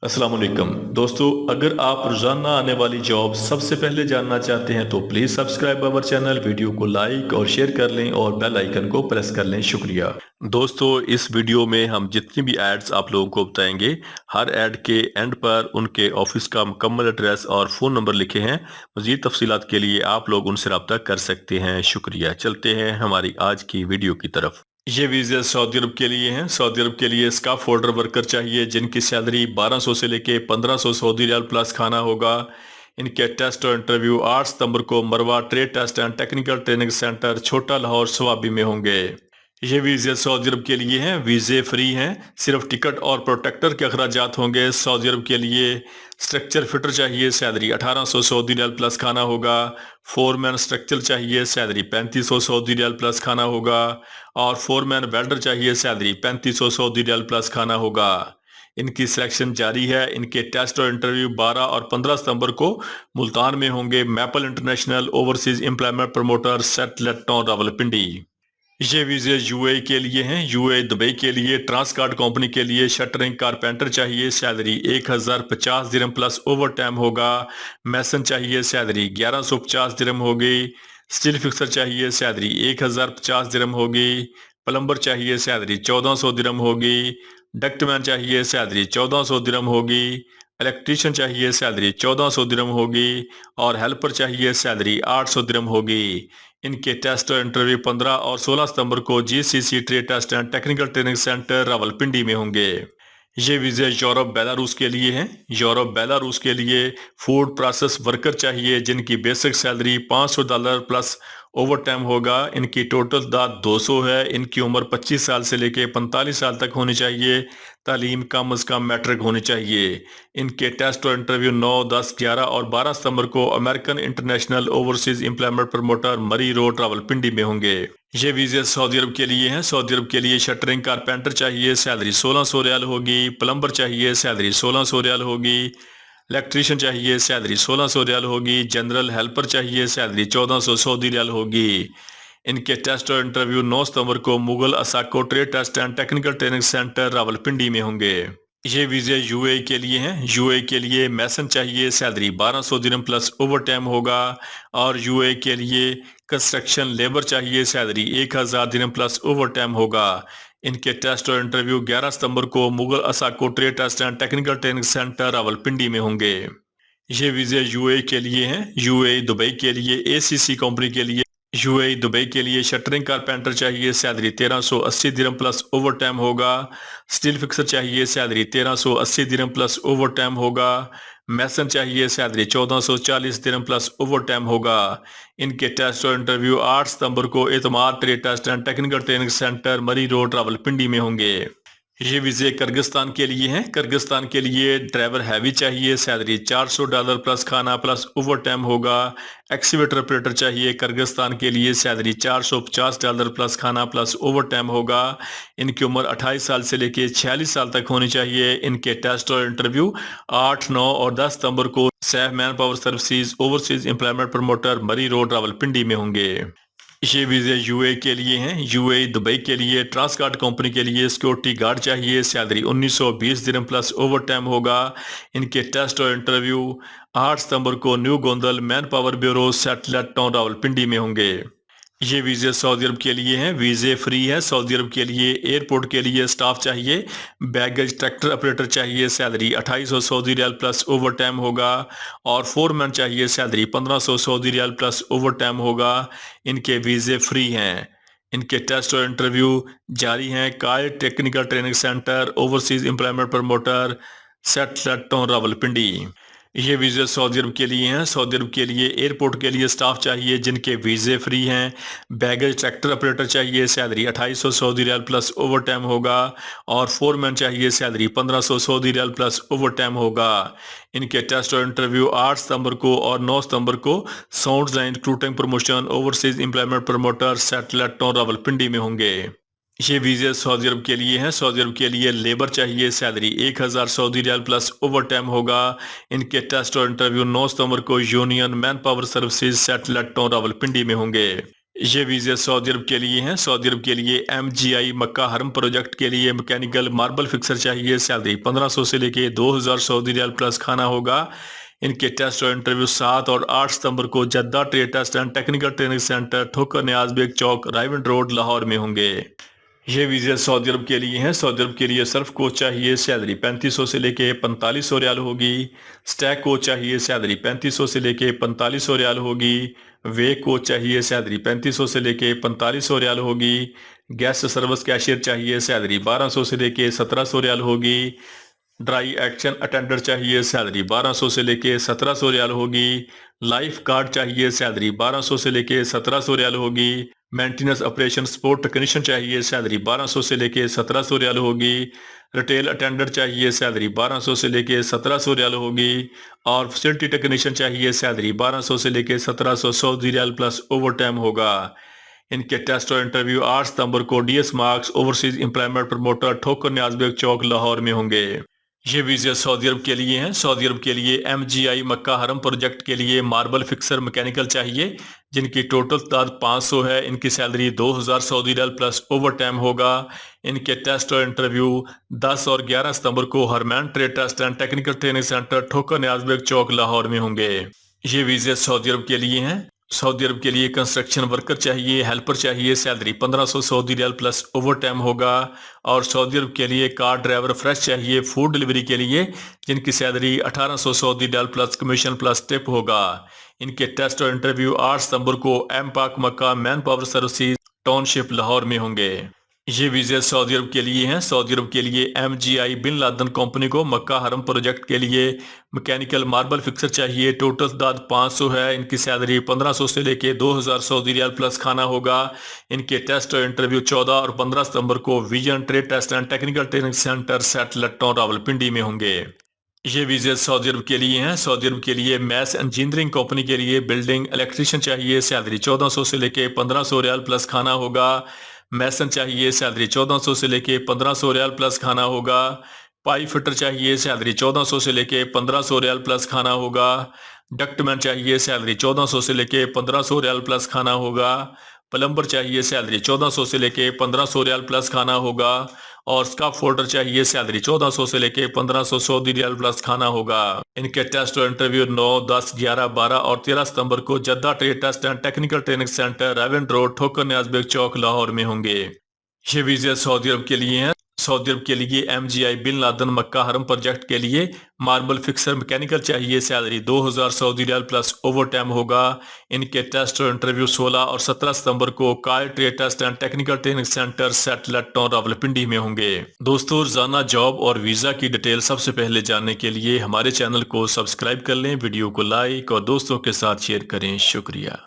अस्सलाम वालेकुम दोस्तों, अगर आप रोजाना आने वाली जॉब सबसे पहले जानना चाहते हैं तो please subscribe our channel, video को लाइक और शेयर कर लें और बेल आइकन को प्रेस कर लें। शुक्रिया दोस्तों। इस वीडियो में हम जितनी भी एड्स आप लोगों को बताएंगे, हर एड के एंड पर उनके ऑफिस का मुकम्मल एड्रेस और फ़ोन नंबर लिखे हैं। मज़ीद तफसीलात के लिए आप लोग उनसे रब्ता कर सकते हैं। शुक्रिया। चलते हैं हमारी आज की वीडियो की तरफ। ये वीज़े सऊदी अरब के लिए हैं। सऊदी अरब के लिए स्टाफ होल्डर वर्कर चाहिए जिनकी सैलरी 1200 से लेके 1500 सऊदी रियाल प्लस खाना होगा। इनके टेस्ट और इंटरव्यू 8 सितंबर को Marwa trade test and technical training centre Chhota Lahore Swabi में होंगे। ये वीज़े सऊदी अरब के लिए हैं। वीज़े फ्री हैं, सिर्फ टिकट और प्रोटेक्टर के अखराजात होंगे। सऊदी अरब के लिए स्ट्रक्चर फिटर चाहिए, सैलरी 1800 सऊदी रियाल प्लस खाना होगा। फोरमैन स्ट्रक्चर चाहिए, सैलरी 3500 सऊदी रियाल प्लस खाना होगा। और फोरमैन वेल्डर चाहिए, सैलरी 3500 सऊदी रियाल प्लस खाना होगा। इनकी सिलेक्शन जारी है। इनके टेस्ट और इंटरव्यू 12 और 15 सितंबर को मुल्तान में होंगे। Maple International Overseas Employment Promoter Satellite Town Rawalpindi. ये वीज़े यूएई के लिए हैं। यूएई दुबई के लिए ट्रांसकार्ड कंपनी के लिए शटरिंग कारपेंटर चाहिए, सैलरी 1050 दिरहम प्लस ओवर टाइम होगा। मैसन चाहिए, सैलरी 1150 दिरहम होगी। स्टील फिक्सर चाहिए, सैलरी 1050 दिरहम होगी। प्लम्बर चाहिए, सैलरी 1400 दिरहम होगी। डक्टमैन चाहिए, सैलरी 1400 दिरहम होगी। इलेक्ट्रीशियन चाहिए, सैलरी 1400 दिरहम होगी। और हेल्पर चाहिए, सैलरी 800 दिरहम होगी। इनके टेस्ट और इंटरव्यू 15 और 16 सितंबर को GCC trade test and technical training centre Rawalpindi में होंगे। ये वीज़े यूरोप बेलारूस के लिए हैं। यूरोप बेलारूस के लिए फूड प्रोसेस वर्कर चाहिए जिनकी basic salary $500 plus overtime होगा। इनकी टोटल दाद 200 है। इनकी उम्र 25 साल से लेके 45 साल तक होनी चाहिए। तालीम कम अज़ कम मैट्रिक होनी चाहिए। इनके टेस्ट और इंटरव्यू 9, 10, 11 और 12 सितंबर को American international Overseas Employment promoter मरी रोड रावलपिंडी में होंगे। ये वीज़े सऊदी अरब के लिए हैं। सऊदी अरब के लिए शटरिंग कारपेंटर चाहिए, सैलरी 1600 रियाल होगी। प्लम्बर चाहिए, सैलरी 1600 रियाल होगी। इलेक्ट्रीशियन चाहिए, सैलरी 1600 रियाल होगी। जनरल हेल्पर चाहिए, सैलरी 1400 सऊदी रियाल होगी। इनके टेस्ट और इंटरव्यू 9 सितंबर को मुगल असाको Trade test and technical training centre Rawalpindi में होंगे। ये वीज़े यूएई के लिए हैं। यूएई के लिए मैसन चाहिए, सैलरी 1200 दिरहम प्लस ओवर टाइम होगा। और यूएई के लिए कंस्ट्रक्शन लेबर चाहिए, सैलरी 1000 दिरहम प्लस ओवर टाइम होगा। इनके टेस्ट और इंटरव्यू 11 सितंबर को मुगल असाको Trade test and technical training centre Rawalpindi में होंगे। ये वीज़े यूएई के लिए हैं। यूएई दुबई के लिए एसीसी कंपनी के लिए यूएई दुबई के लिए शटरिंग कारपेंटर चाहिए, सैलरी 1380 दिरहम प्लस ओवर टाइम होगा। स्टील फिक्सर चाहिए, सैलरी 1380 दिरहम प्लस ओवर टाइम होगा। मैसन चाहिए, सैलरी 1440 दिरहम प्लस ओवर टाइम होगा। इनके टेस्ट और इंटरव्यू 8 सितंबर को Etimad trade test and technical training centre Murree road Rawalpindi में होंगे। ये वीज़े किर्गिस्तान के लिए हैं। किर्गिस्तान के लिए ड्राइवर हैवी चाहिए, सैलरी $400 प्लस खाना प्लस ओवर टाइम होगा। एक्सीवेटर ऑपरेटर चाहिए किर्गिस्तान के लिए, सैलरी $450 प्लस खाना प्लस ओवर टाइम होगा। इनकी उम्र 28 साल से लेके 46 साल तक होनी चाहिए। इनके टेस्ट और इंटरव्यू 8, 9 और 10 सितंबर को Saif man power services overseas Employment promoter मरी रोड रावलपिंडी में होंगे। ये वीज़े यूएई के लिए हैं। यूएई दुबई के लिए ट्रांसकार्ड कंपनी के लिए सिक्योरिटी गार्ड चाहिए, सैलरी 1920 दिरहम प्लस ओवर टाइम होगा। इनके टेस्ट और इंटरव्यू 8 सितंबर को new Gondal man power bureau satellite town Rawalpindi में होंगे। ये वीज़े सऊदी अरब के लिए हैं। वीज़े फ्री है। सऊदी अरब के लिए एयरपोर्ट के लिए स्टाफ चाहिए, बैगेज ट्रैक्टर ऑपरेटर चाहिए, सैलरी 2800 सऊदी रियाल प्लस ओवर टाइम होगा। और फोरमैन चाहिए, सैलरी 1500 सऊदी रियाल प्लस ओवर टाइम होगा। इनके वीज़े फ्री हैं। इनके टेस्ट और इंटरव्यू जारी हैं। काय Technical training Centre Overseas Employment Promoter Satellite Town Rawalpindi. ये वीज़े सऊदी अरब के लिए हैं। सऊदी अरब के लिए एयरपोर्ट के लिए स्टाफ चाहिए जिनके वीज़े फ्री हैं। बैगेज ट्रैक्टर ऑपरेटर चाहिए, सैलरी 2800 सऊदी रियाल प्लस ओवर टाइम होगा। और फोरमैन चाहिए, सैलरी 1500 सऊदी रियाल प्लस ओवर टाइम होगा। इनके टेस्ट और इंटरव्यू 8 सितंबर को और 9 सितंबर को sound line recruiting promotion overseas Employment promoter satellite town Rawalpindi में होंगे। ये वीज़े सऊदी अरब के लिए हैं। सऊदी अरब के लिए लेबर चाहिए, सैलरी 1000 सऊदी रियाल प्लस ओवर टाइम होगा। इनके टेस्ट और इंटरव्यू 9 सितंबर को union manpower services satellite town Rawalpindi में होंगे। یہ ویزے سعودی عرب کے لیے ہیں۔ سعودی عرب کے لیے MGI مکہ حرم پروجیکٹ کے لیے مکینیکل ماربل فکسر چاہیے، سیلری 1500 سے لے کے 2000 سعودی ریال پلس کھانا ہوگا۔ ان کے ٹیسٹ اور انٹرویو 7 اور 8 ستمبر کو Jeddah trade test and technical training centre Thokar Niaz bag Chowk Raiwind road Lahore میں ہوں گے۔ یہ ویزے سعودی عرب کے لیے ہیں۔ سعودی عرب کے لیے سرف کوچ چاہیے، سیلری 3500 سے لے کے 4500 ریال ہوگی۔ سٹیک کوچ چاہیے، سیلری 3500 سے لے کے 4500 ریال ہوگی۔ وے کوچ چاہیے، سیلری 3500 سے لے کے 4500 ریال ہوگی۔ گیسٹ سروس کیشیئر چاہیے، سیلری 1200 سے لے کے 1700 ریال ہوگی۔ ڈرائی ایکشن اٹینڈر چاہیے، سیلری 1200 سے لے کے 1700 ریال ہوگی۔ لائف گارڈ چاہیے، سیلری 1200 سے لے کے 1700 ریال ہوگی۔ مینٹیننس آپریشن سپورٹ ٹیکنیشین چاہیے، سیلری 1200 سے لے کے 1700 ریال ہوگی۔ ریٹیل اٹینڈر چاہیے، سیلری 1200 سے لے کے 1700 ریال ہوگی۔ اور فیسلٹی ٹیکنیشین چاہیے، سیلری 1200 سے لے کے 1700 سعودی ریال پلس اوور ٹائم ہوگا۔ ان کے ٹیسٹ اور انٹرویو 8 ستمبر کو DS marks overseas employment promoter ٹھوکر نیاز بیگ چوک لاہور میں ہوں گے۔ یہ ویزے سعودی عرب کے لیے ہیں۔ سعودی عرب کے لیے MGI مکہ حرم پروجیکٹ کے لیے ماربل فکسر مکینیکل چاہیے، جن کی ٹوٹل تعداد 500 ہے۔ ان کی سیلری 2000 سعودی ریال پلس اوور ٹائم ہوگا۔ ان کے ٹیسٹ اور انٹرویو 10 اور 11 ستمبر کو ہرمین trade test and technical training centre Thokar Niaz bag چوک لاہور میں ہوں گے۔ یہ ویزے سعودی عرب کے لیے ہیں۔ سعودی عرب کے لیے کنسٹرکشن ورکر چاہیے، ہیلپر چاہیے، سیلری 1500 سعودی ریال پلس اوور ٹائم ہوگا۔ اور سعودی عرب کے لیے کار ڈرائیور فریش چاہیے فوڈ ڈلیوری کے لیے، جن کی سیلری 1800 سعودی ریال پلس کمیشن پلس ٹپ ہوگا۔ ان کے ٹیسٹ اور انٹرویو 8 ستمبر کو ایم پاک مکہ مین پاور سروسز ٹاؤن شپ لاہور میں ہوں گے۔ یہ ویزے سعودی عرب کے لیے ہیں۔ سعودی عرب کے لیے MGI بن لادن کمپنی کو مکہ حرم پروجیکٹ کے لیے مکینیکل ماربل فکسر چاہیے، ٹوٹل تعداد 500 ہے۔ ان کی سیلری 1500 سے لے کے 2000 سعودی ریال پلس کھانا ہوگا۔ ان کے ٹیسٹ اور انٹرویو 14 اور 15 ستمبر کو Vision Trade test and technical training Centre Satellite Town Rawalpindi میں ہوں گے۔ یہ ویزے سعودی عرب کے لیے ہیں۔ سعودی عرب کے لیے میس انجینئرنگ کمپنی کے لیے بلڈنگ الیکٹریشین چاہیے، سیلری 1400 سے لے کے 1500 ریال پلس کھانا ہوگا۔ میسن چاہیے، سیلری 1400 سے لے کے 1500 ریال پلس کھانا ہوگا۔ پائپ فٹر چاہیے، سیلری 1400 سے لے کے 1500 ریال پلس کھانا ہوگا۔ ڈکٹ مین چاہیے، سیلری 1400 سے لے کے 1500 ریال پلس کھانا ہوگا۔ پلمبر چاہیے، سیلری 1400 سے لے کے 1500 ریال پلس کھانا ہوگا۔ اور اسکاف فولڈر چاہیے، سیلری 1400 سے لے کے 1500 سعودی ریال پلس کھانا ہوگا۔ ان کے ٹیسٹ اور انٹرویو 9، 10، 11، 12 اور 13 ستمبر کو Jeddah trade test and technical training centre Raiwind road Thokar Niaz bag چوک لاہور میں ہوں گے۔ یہ ویزے سعودی عرب کے لیے ہیں۔ سعودی عرب کے لیے MGI بن لادن مکہ حرم پروجیکٹ کے لیے ماربل فکسر مکینیکل چاہیے، سیلری 2000 سعودی ریال پلس اوور ٹائم ہوگا۔ ان کے ٹیسٹ اور انٹرویو 16 اور 17 ستمبر کو کار Trade test and technical training Centre Satellite Town Rawalpindi میں ہوں گے۔ دوستو، روزانہ جاب اور ویزا کی ڈیٹیل سب سے پہلے جاننے کے لیے ہمارے چینل کو سبسکرائب کر لیں، ویڈیو کو لائک اور دوستوں کے ساتھ شیئر کریں۔ شکریہ۔